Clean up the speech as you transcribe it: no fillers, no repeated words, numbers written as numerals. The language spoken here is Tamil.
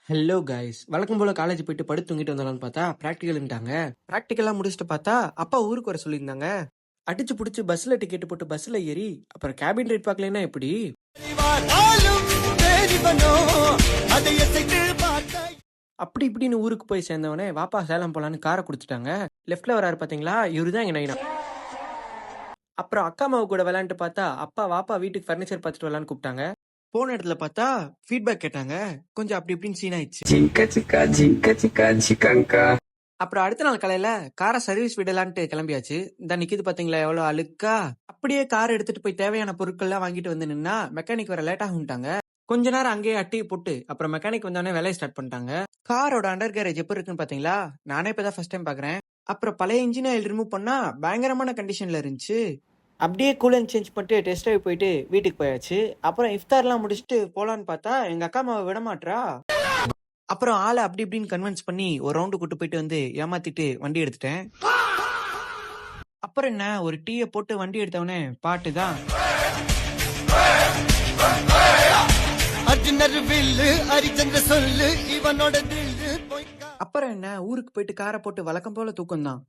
ஹலோ கைஸ், வழக்கம் போல காலேஜ் போயிட்டு படுத்து தூங்கிட்டு வந்தலாம்னு பார்த்தா ப்ராக்டிகல்ன்ட்டாங்க. ப்ராக்டிகல்லாம் முடிச்சுட்டு பார்த்தா அப்பா ஊருக்கு வர சொல்லியிருந்தாங்க. அடிச்சு புடிச்சு பஸ்ல டிக்கெட் போட்டு பஸ்ல ஏறி அப்புறம் கேபின் ரேட் பார்க்கலன்னா எப்படி? அப்படி இப்படின்னு ஊருக்கு போய் சேர்ந்தவனே வாப்பா சேலம் போலான்னு காரை கொடுத்துட்டாங்க. லெஃப்ட்ல வராரு பாத்தீங்களா, இவருதான் எங்க நைனா. அப்புறம் அக்கா மாவு கூட விளையாண்டு பார்த்தா அப்பா வாப்பா வீட்டுக்கு ஃபர்னிச்சர் பார்த்துட்டு வரலான்னு கூப்பிட்டாங்க. போன இடத்துல பார்த்தா ஃபீட்பேக் கேட்டாங்க. கொஞ்சம் அப்படி இப்படின்னு சீன் ஆயிடுச்சு. அப்புறம் அடுத்த நாள் காலையில காரை சர்வீஸ் விடலான்ட்டு கிளம்பியாச்சு. இந்த நிக்குது பாத்தீங்களா எவ்வளவு அழுக்கா. அப்படியே கார் எடுத்துட்டு போய் தேவையான பொருட்கள்லாம் வாங்கிட்டு வந்து நின்னா மெக்கானிக் வர லேட் ஆகும்ட்டாங்க. கொஞ்ச நேரம் அங்கேயே அட்டியை போட்டு அப்புறம் மெக்கானிக் வந்தோடனே வேலையை ஸ்டார்ட் பண்ணிட்டாங்க. காரோட அண்டர் கேரேஜ் எப்படி இருக்குன்னு பாத்தீங்களா? நானே இப்பதான் ஃபர்ஸ்ட் டைம் பாக்குறேன். அப்புறம் பழைய இன்ஜின் ஆயில் ரிமூவ் பண்ணா பயங்கரமான கண்டிஷன்ல இருந்துச்சு. அப்படியே கூலன் சேஞ்ச் பண்ணிட்டு டெஸ்ட் ட்ரைவ் போயிட்டு வீட்டுக்கு போயாச்சு. அப்புறம் இஃப்தார்லாம் முடிச்சுட்டு போலான்னு பார்த்தா எங்க அக்கா அம்மாவை விட மாட்றா. அப்புறம் ஆளை அப்படி இப்படின்னு கன்வின்ஸ் பண்ணி ஒரு ரவுண்டு கூட்டு போயிட்டு வந்து ஏமாத்திட்டு வண்டி எடுத்துட்டேன். அப்புறம் என்ன, ஒரு டீயை போட்டு வண்டி எடுத்தவனே பாட்டு தான். அப்புறம் என்ன, ஊருக்கு போயிட்டு காரை போட்டு வழக்கம் போல தூக்கம் தான்.